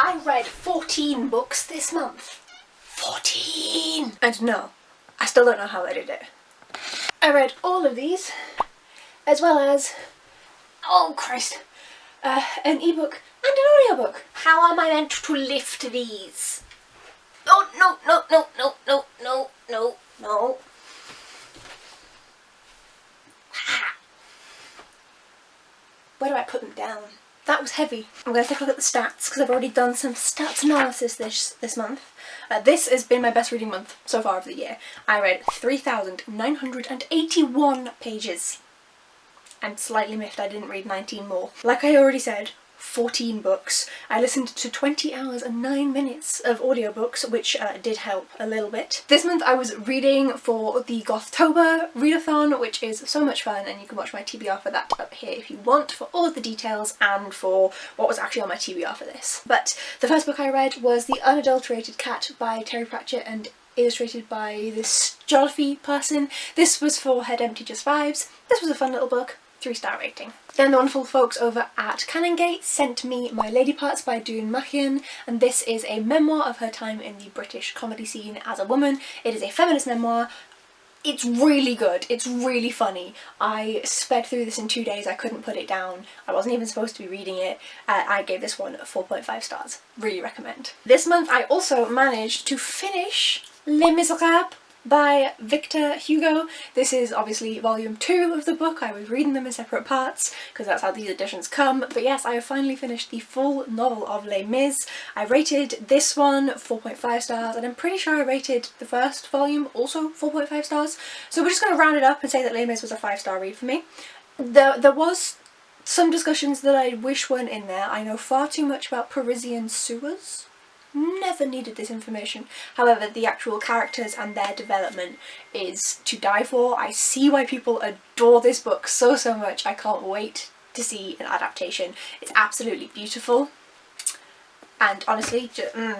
I read 14 books this month. 14! And no, I still don't know how I did it. I read all of these, as well as, oh Christ, an ebook and an audiobook. How am I meant to lift these? Oh, no, no, no, no, no, no, no, no. Where do I put them down? That was heavy. I'm going to take a look at the stats because I've already done some stats analysis this month. This has been my best reading month so far of the year. I read 3,981 pages. I'm slightly miffed I didn't read 19 more. Like I already said, 14 books. I listened to 20 hours and 9 minutes of audiobooks, which did help a little bit. This month I was reading for the Gothtober readathon, which is so much fun, and you can watch my TBR for that up here if you want, for all of the details and for what was actually on my TBR for this. But the first book I read was The Unadulterated Cat by Terry Pratchett and illustrated by this geography person. This was for Head Empty Just Vibes. This was a fun little book. 3-star rating. Then the wonderful folks over at Canongate sent me My Lady Parts by Doon, Mackichan, and this is a memoir of her time in the British comedy scene as a woman. It is a feminist memoir. It's really good. It's really funny. I sped through this in 2 days. I couldn't put it down. I wasn't even supposed to be reading it. I gave this one 4.5 stars. Really recommend. This month I also managed to finish Les Miserables by Victor Hugo. This is obviously volume 2 of the book. I was reading them in separate parts because that's how these editions come. But yes, I have finally finished the full novel of Les Mis. I rated this one 4.5 stars, and I'm pretty sure I rated the first volume also 4.5 stars. So we're just going to round it up and say that Les Mis was a 5-star read for me. There was some discussions that I wish weren't in there. I know far too much about Parisian sewers. Never needed this information. However, the actual characters and their development is to die for. I see why people adore this book so much. I can't wait to see an adaptation. It's absolutely beautiful. And honestly,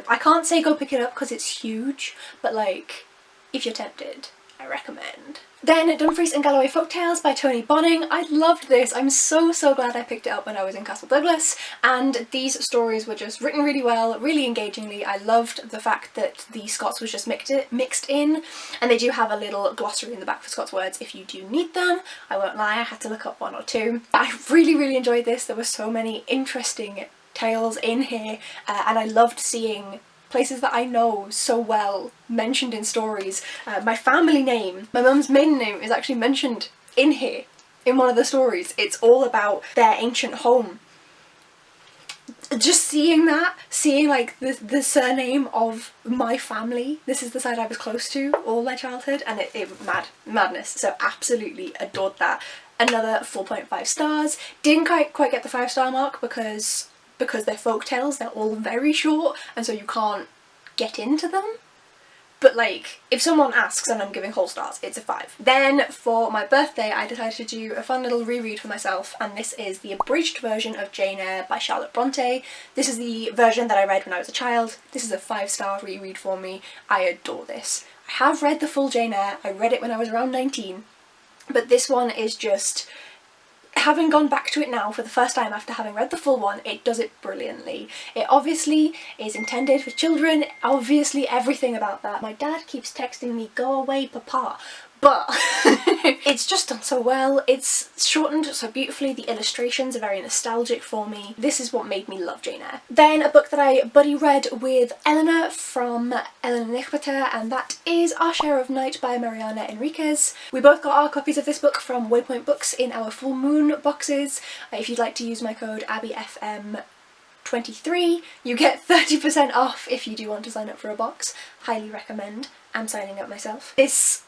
I can't say go pick it up because it's huge, but like, if you're tempted, I recommend. Then Dumfries and Galloway Folktales by Tony Bonning. I loved this. I'm so glad I picked it up when I was in Castle Douglas, and these stories were just written really well, really engagingly. I loved the fact that the Scots was just mixed in, and they do have a little glossary in the back for Scots words if you do need them. I won't lie, I had to look up 1 or 2. I really enjoyed this. There were so many interesting tales in here, and I loved seeing places that I know so well mentioned in stories. My family name, my mum's maiden name, is actually mentioned in here, in one of the stories. It's all about their ancient home. Just seeing that, seeing like the surname of my family, this is the side I was close to all my childhood, and it madness. So absolutely adored that. Another 4.5 stars. Didn't quite get the 5-star mark because they're folk tales, they're all very short, and so you can't get into them. But like, if someone asks and I'm giving whole stars, it's a 5. Then for my birthday I decided to do a fun little reread for myself, and this is the abridged version of Jane Eyre by Charlotte Bronte. This is the version that I read when I was a child. This is a 5-star reread for me. I adore this. I have read the full Jane Eyre. I read it when I was around 19, but this one is just, having gone back to it now for the first time after having read the full one, it does it brilliantly. It obviously is intended for children, obviously everything about that. My dad keeps texting me, "Go away, papa," but it's just done so well. It's shortened so beautifully, the illustrations are very nostalgic for me. This is what made me love Jane Eyre. Then a book that I buddy read with Eleanor from Enriquez, and that is Our Share of Night by Mariana Enriquez. We both got our copies of this book from Waypoint Books in our full moon boxes. If you'd like to use my code ABBYFM23, you get 30% off if you do want to sign up for a box. Highly recommend. I'm signing up myself. This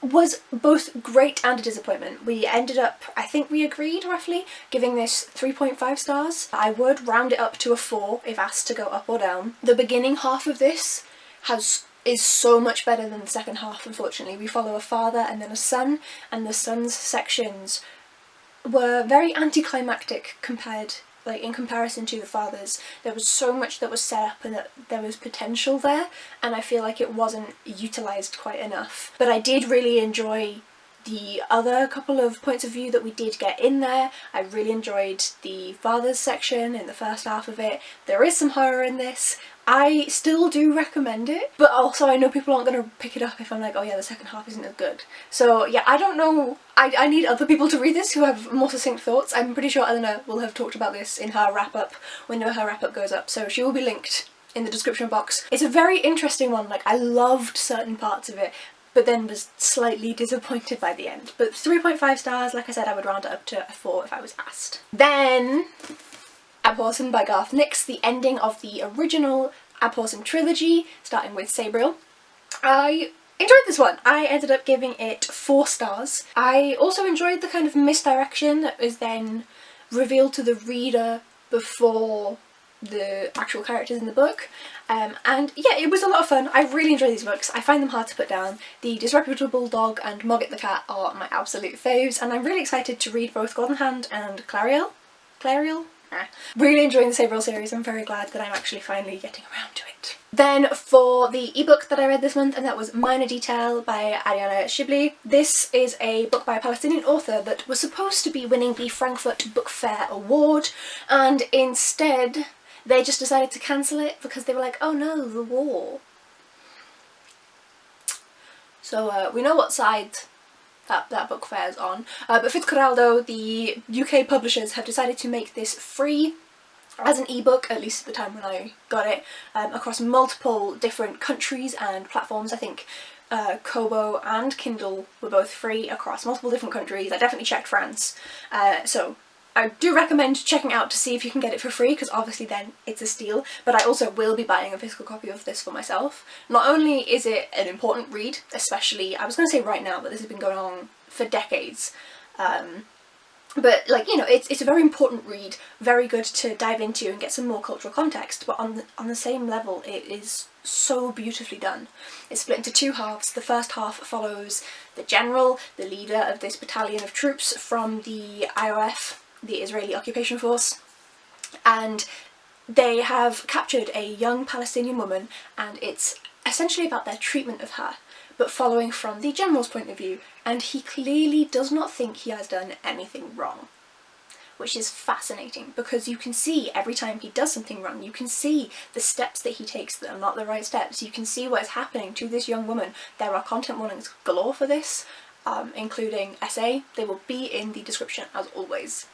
was both great and a disappointment. We ended up, I think we agreed roughly, giving this 3.5 stars. I would round it up to a 4 if asked to go up or down. The beginning half of this is so much better than the second half, unfortunately. We follow a father and then a son, and the son's sections were very anticlimactic in comparison to the father's. There was so much that was set up and that there was potential there, and I feel like it wasn't utilised quite enough. But I did really enjoy the other couple of points of view that we did get in there. I really enjoyed the father's section in the first half of it. There is some horror in this. I still do recommend it, but also I know people aren't going to pick it up if I'm like, oh yeah, the second half isn't as good. So yeah, I don't know. I need other people to read this who have more succinct thoughts. I'm pretty sure Eleanor will have talked about this in her wrap-up when her wrap-up goes up, so she will be linked in the description box. It's a very interesting one. Like, I loved certain parts of it, but then was slightly disappointed by the end. But 3.5 stars, like I said, I would round it up to a 4 if I was asked. Then Abhorsen by Garth Nix, the ending of the original Abhorsen trilogy, starting with Sabriel. I enjoyed this one. I ended up giving it 4 stars. I also enjoyed the kind of misdirection that was then revealed to the reader before the actual characters in the book. And yeah, it was a lot of fun. I really enjoy these books. I find them hard to put down. The Disreputable Dog and Mogget the Cat are my absolute faves, and I'm really excited to read both Golden Hand and Clariel. Really enjoying the Sabriel series. I'm very glad that I'm actually finally getting around to it. Then for the ebook that I read this month, and that was Minor Detail by Ariana Shibli. This is a book by a Palestinian author that was supposed to be winning the Frankfurt Book Fair Award, and instead they just decided to cancel it because they were like, oh no, the war. So we know what side that book fair is on. But Fitzcarraldo, the UK publishers, have decided to make this free as an ebook, at least at the time when I got it, across multiple different countries and platforms. I think Kobo and Kindle were both free across multiple different countries. I definitely checked France. So I do recommend checking out to see if you can get it for free, because obviously then it's a steal, but I also will be buying a physical copy of this for myself. Not only is it an important read, especially, I was going to say right now, but this has been going on for decades, but like, you know, it's a very important read, very good to dive into and get some more cultural context, but on the same level it is so beautifully done. It's split into 2 halves. The first half follows the general, the leader of this battalion of troops from the IOF, the Israeli occupation force, and they have captured a young Palestinian woman, and it's essentially about their treatment of her, but following from the general's point of view, and he clearly does not think he has done anything wrong, which is fascinating, because you can see every time he does something wrong, you can see the steps that he takes that are not the right steps, you can see what is happening to this young woman. There are content warnings galore for this, including SA. They will be in the description as always.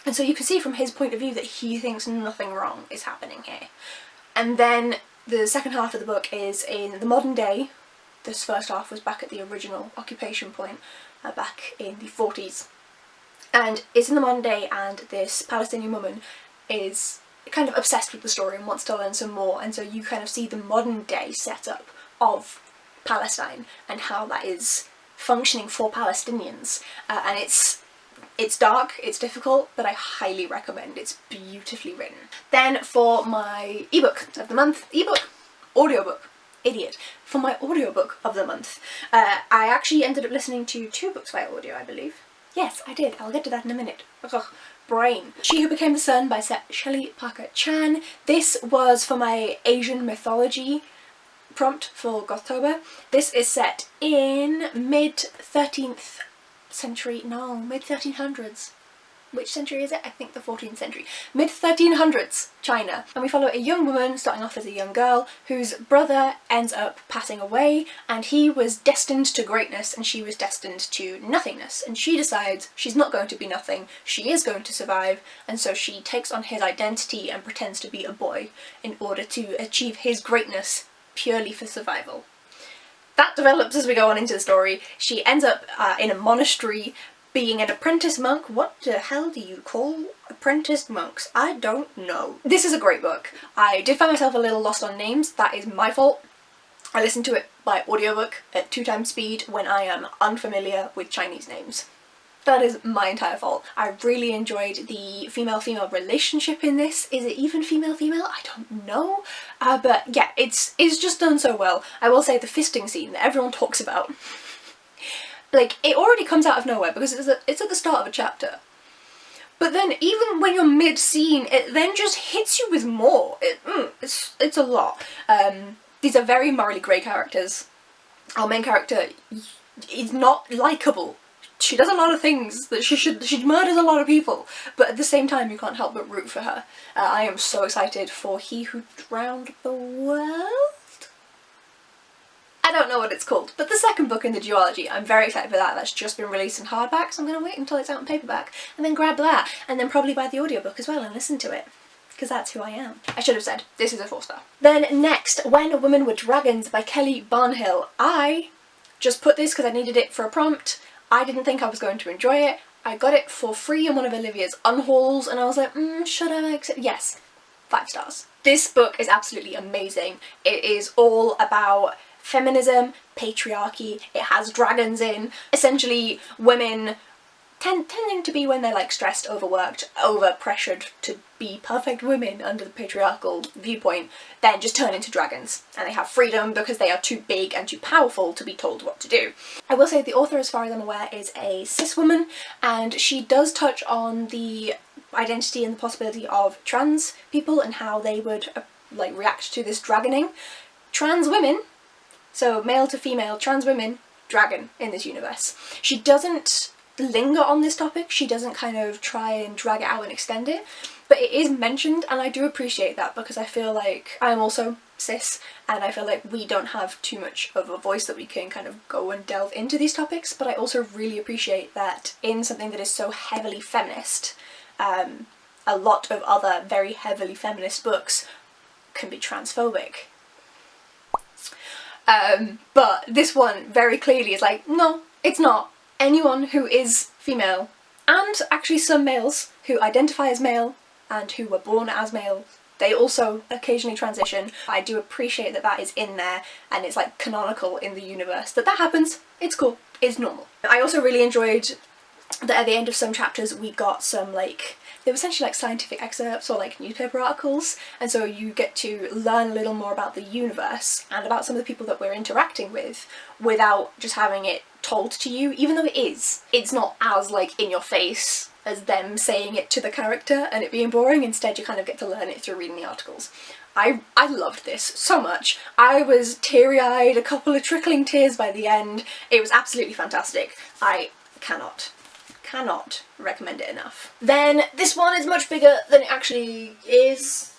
And so you can see from his point of view that he thinks nothing wrong is happening here. And then the second half of the book is in the modern day. This first half was back at the original occupation point, back in the 40s. And it's in the modern day, and this Palestinian woman is kind of obsessed with the story and wants to learn some more, and so you kind of see the modern day setup of Palestine and how that is functioning for Palestinians. And it's dark, it's difficult, but I highly recommend. It's beautifully written. Then for my ebook of the month, audiobook, idiot. For my audiobook of the month, I actually ended up listening to 2 books by audio, I believe. Yes, I did. I'll get to that in a minute. Ugh, brain. She Who Became the Sun by Shelley Chan. This was for my Asian mythology prompt for Gothtober. This is set in mid-13th century, no, mid-1300s. Which century is it? I think the 14th century. Mid-1300s China. And we follow a young woman, starting off as a young girl, whose brother ends up passing away, and he was destined to greatness and she was destined to nothingness. And she decides she's not going to be nothing, she is going to survive, and so she takes on his identity and pretends to be a boy in order to achieve his greatness purely for survival. That develops as we go on into the story. She ends up in a monastery being an apprentice monk. What the hell do you call apprentice monks? I don't know. This is a great book. I did find myself a little lost on names. That is my fault. I listened to it by audiobook at 2 times speed when I am unfamiliar with Chinese names. That is my entire fault. I really enjoyed the female-female relationship in this. Is it even female-female? I don't know. But yeah, it's just done so well. I will say the fisting scene that everyone talks about, like, it already comes out of nowhere because it's at the start of a chapter. But then even when you're mid-scene, it then just hits you with more. It's a lot. These are very morally grey characters. Our main character is not likeable she does a lot of things that she murders a lot of people, but at the same time you can't help but root for her. I am so excited for He Who Drowned the World? I don't know what it's called, but the second book in the duology, I'm very excited for that. That's just been released in hardback, so I'm going to wait until it's out in paperback and then grab that, and then probably buy the audiobook as well and listen to it, because that's who I am. I should have said, this is a 4-star. Then next, When Women Were Dragons by Kelly Barnhill. I just put this because I needed it for a prompt. I didn't think I was going to enjoy it. I got it for free in one of Olivia's unhauls and I was like, should I accept? Yes, 5 stars. This book is absolutely amazing. It is all about feminism, patriarchy, it has dragons in, essentially women tending to be, when they're like stressed, overworked, over-pressured to be perfect women under the patriarchal viewpoint, then just turn into dragons. And they have freedom because they are too big and too powerful to be told what to do. I will say the author, as far as I'm aware, is a cis woman, and she does touch on the identity and the possibility of trans people and how they would like react to this dragoning. Trans women, so male to female, trans women, dragon in this universe. She doesn't linger on this topic, she doesn't kind of try and drag it out and extend it, but it is mentioned, and I do appreciate that because I feel like I'm also cis and I feel like we don't have too much of a voice that we can kind of go and delve into these topics, but I also really appreciate that in something that is so heavily feminist, a lot of other very heavily feminist books can be transphobic. But this one very clearly is like, no, it's not. Anyone who is female, and actually some males who identify as male and who were born as male, they also occasionally transition. I do appreciate that that is in there and it's like canonical in the universe, that happens. It's cool, it's normal. I also really enjoyed that at the end of some chapters we got some like, they were essentially like scientific excerpts or like newspaper articles, and so you get to learn a little more about the universe and about some of the people that we're interacting with without just having it told to you, even though it's not as like in your face as them saying it to the character and it being boring. Instead you kind of get to learn it through reading the articles. I loved this so much. I was teary-eyed, a couple of trickling tears by the end. It was absolutely fantastic. I cannot recommend it enough. Then this one is much bigger than it actually is,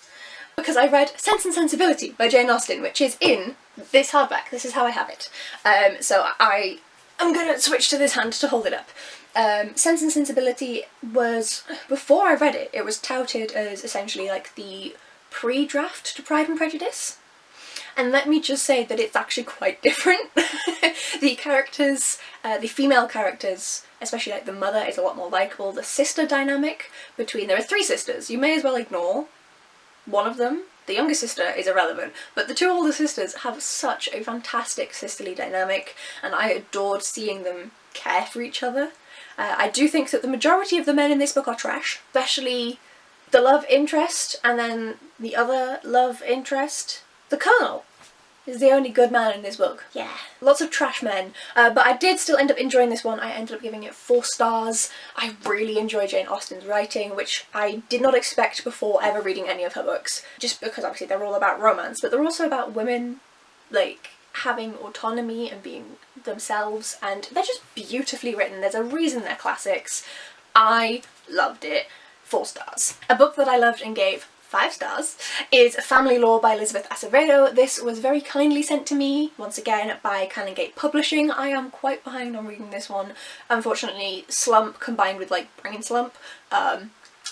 because I read Sense and Sensibility by Jane Austen, which is in this hardback. This is how I have it. So I'm gonna switch to this hand to hold it up. Sense and Sensibility was, before I read it, it was touted as essentially like the pre-draft to Pride and Prejudice. And let me just say that it's actually quite different. The characters, the female characters, especially like the mother, is a lot more likeable. The sister dynamic between, there are 3 sisters, you may as well ignore one of them. The younger sister is irrelevant, but the 2 older sisters have such a fantastic sisterly dynamic, and I adored seeing them care for each other. I do think that the majority of the men in this book are trash, especially the love interest, and then the other love interest. The Colonel is the only good man in this book. Yeah. Lots of trash men, but I did still end up enjoying this one. I ended up giving it 4 stars. I really enjoy Jane Austen's writing, which I did not expect before ever reading any of her books, just because obviously they're all about romance, but they're also about women, like, having autonomy and being themselves, and they're just beautifully written. There's a reason they're classics. I loved it. 4 stars. A book that I loved and gave 5 stars is Family Law by Elizabeth Acevedo. This was very kindly sent to me, once again, by Canongate Publishing. I am quite behind on reading this one. Unfortunately, slump combined with like brain slump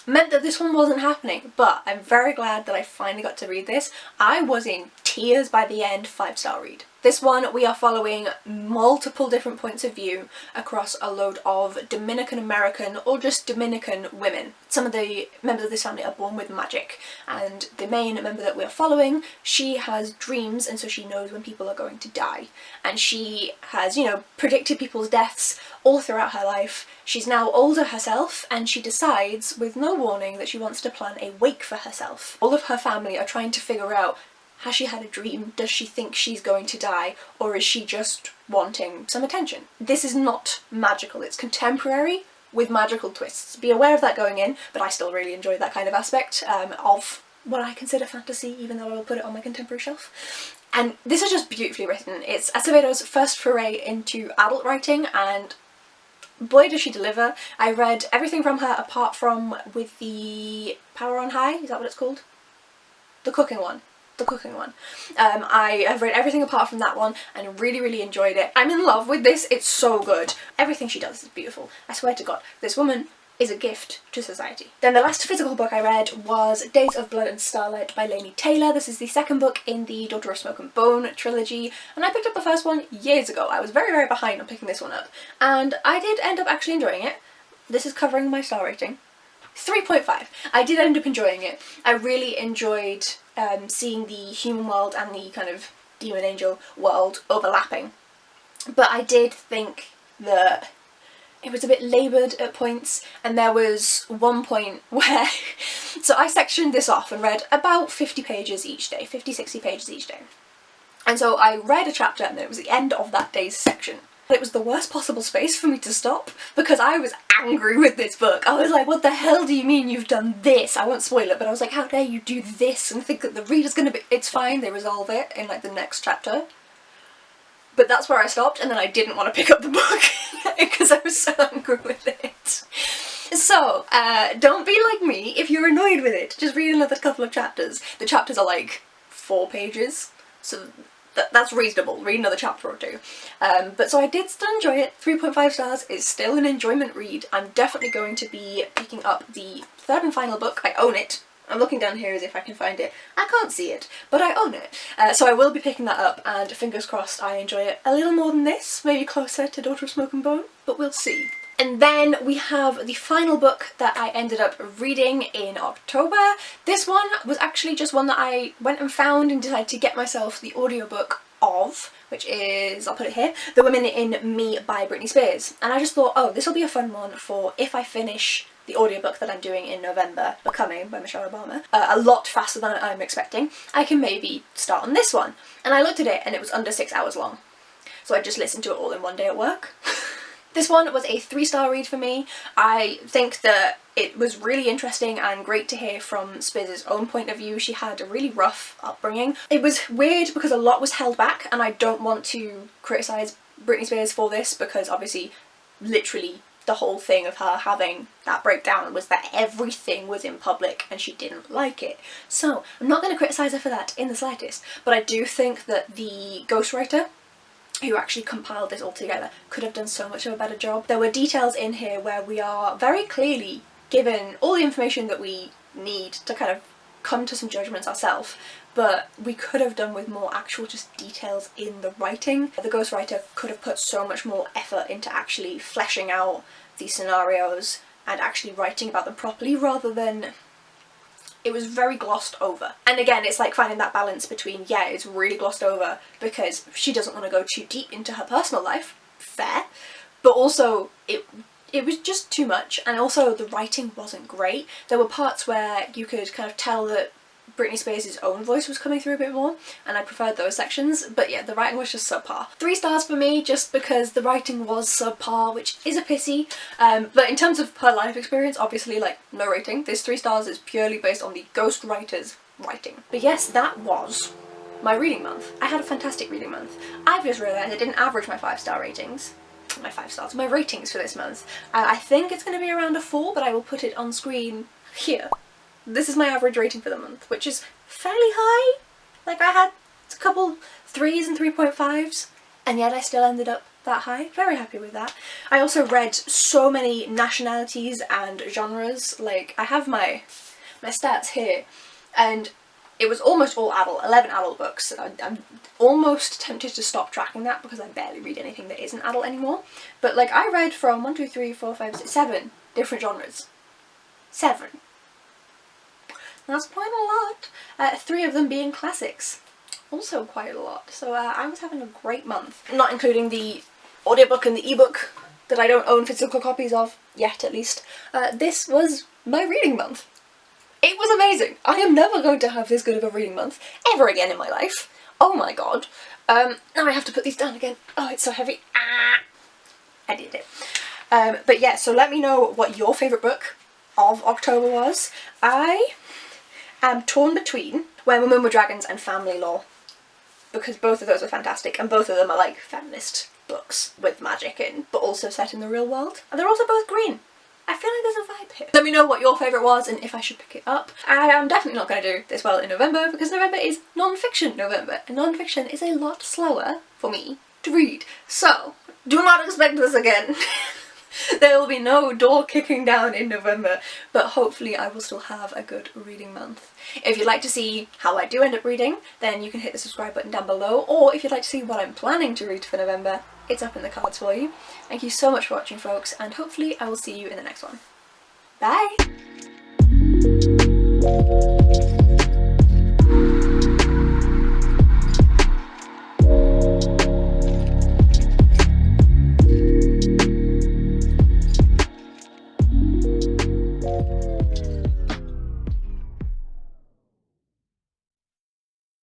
meant that this one wasn't happening, but I'm very glad that I finally got to read this. I was in tears by the end. 5-star read. This one we are following multiple different points of view across a load of Dominican American or just Dominican women. Some of the members of this family are born with magic, and the main member that we're following, she has dreams, and so she knows when people are going to die, and she has, you know, predicted people's deaths all throughout her life. She's now older herself, and she decides with no warning that she wants to plan a wake for herself. All of her family are trying to figure out, has she had a dream? Does she think she's going to die? Or is she just wanting some attention? This is not magical, it's contemporary with magical twists. Be aware of that going in, but I still really enjoy that kind of aspect of what I consider fantasy, even though I will put it on my contemporary shelf. And this is just beautifully written. It's Acevedo's first foray into adult writing, and boy does she deliver. I read everything from her apart from with the Power on High, is that what it's called? The cooking one. The cooking one. I have read everything apart from that one and really, really enjoyed it. I'm in love with this, it's so good. Everything she does is beautiful. I swear to God, this woman is a gift to society. Then the last physical book I read was Days of Blood and Starlight by Laini Taylor. This is the second book in the Daughter of Smoke and Bone trilogy, and I picked up the first one years ago. I was very, very behind on picking this one up, and I did end up actually enjoying it. This is covering my star rating. 3.5. I did end up enjoying it. I really enjoyed seeing the human world and the kind of demon angel world overlapping, but I did think that it was a bit laboured at points, and there was one point where so I sectioned this off and read about 50 pages each day, 50-60 pages each day, and so I read a chapter and then it was the end of that day's section. It was the worst possible space for me to stop because I was angry with this book. I was like, what the hell do you mean you've done this? I won't spoil it, but I was like, how dare you do this and think that the reader's gonna be... It's fine, they resolve it in like the next chapter. But that's where I stopped, and then I didn't want to pick up the book because I was so angry with it. So, don't be like me if you're annoyed with it. Just read another couple of chapters. The chapters are like 4 pages, so that's reasonable. Read another chapter or two. But so I did still enjoy it. 3.5 stars is still an enjoyment read. I'm definitely going to be picking up the third and final book. I own it. I'm looking down here as if I can find it. I can't see it, but I own it. So I will be picking that up, and fingers crossed I enjoy it a little more than this, maybe closer to Daughter of Smoke and Bone, but we'll see. And then we have the final book that I ended up reading in October. This one was actually just one that I went and found and decided to get myself the audiobook of, which is, I'll put it here, The Women in Me by Britney Spears. And I just thought, oh, this will be a fun one for if I finish the audiobook that I'm doing in November, Becoming by Michelle Obama, a lot faster than I'm expecting. I can maybe start on this one. And I looked at it and it was under 6 hours long. So I just listened to it all in one day at work. This one was a 3-star read for me. I think that it was really interesting and great to hear from Spears' own point of view. She had a really rough upbringing. It was weird because a lot was held back, and I don't want to criticise Britney Spears for this because obviously literally the whole thing of her having that breakdown was that everything was in public and she didn't like it. So I'm not going to criticise her for that in the slightest, but I do think that the ghostwriter who actually compiled this all together could have done so much of a better job. There were details in here where we are very clearly given all the information that we need to kind of come to some judgments ourselves, but we could have done with more actual just details in the writing. The ghostwriter could have put so much more effort into actually fleshing out these scenarios and actually writing about them properly, rather than it was very glossed over. And again, it's like finding that balance between, yeah, it's really glossed over because she doesn't want to go too deep into her personal life, fair, but also it was just too much, and also the writing wasn't great. There were parts where you could kind of tell that Britney Spears' own voice was coming through a bit more, and I preferred those sections, but yeah, the writing was just subpar. 3 stars for me, just because the writing was subpar, which is a pity, but in terms of her life experience, obviously, like, no rating. This 3 stars is purely based on the ghostwriter's writing. But yes, that was my reading month. I had a fantastic reading month. I've just realised I didn't average my 5-star ratings. My ratings for this month. I think it's going to be around a 4, but I will put it on screen here. This is my average rating for the month, which is fairly high. Like, I had a couple 3s and 3.5s, and yet I still ended up that high. Very happy with that. I also read so many nationalities and genres. Like, I have my stats here, and it was almost all adult, 11 adult books. I'm almost tempted to stop tracking that because I barely read anything that isn't adult anymore. But like, I read from 1, 2, 3, 4, 5, 6, 7 different genres. 7. That's quite a lot. 3 of them being classics. Also quite a lot. So I was having a great month. Not including the audiobook and the ebook that I don't own physical copies of, yet at least. This was my reading month. It was amazing. I am never going to have this good of a reading month ever again in my life. Oh my god. Now I have to put these down again. Oh, it's so heavy. Ah! I did it. But yeah, so let me know what your favourite book of October was. I am torn between Where Women Were Dragons and Family Law, because both of those are fantastic and both of them are like feminist books with magic in, but also set in the real world. And they're also both green. I feel like there's a vibe here. Let me know what your favourite was and if I should pick it up. I am definitely not going to do this well in November because November is non-fiction November, and non-fiction is a lot slower for me to read. So, do not expect this again. There will be no door kicking down in November, but hopefully I will still have a good reading month. If you'd like to see how I do end up reading, then you can hit the subscribe button down below, or if you'd like to see what I'm planning to read for November, it's up in the cards for you. Thank you so much for watching, folks, and hopefully I will see you in the next one. Bye!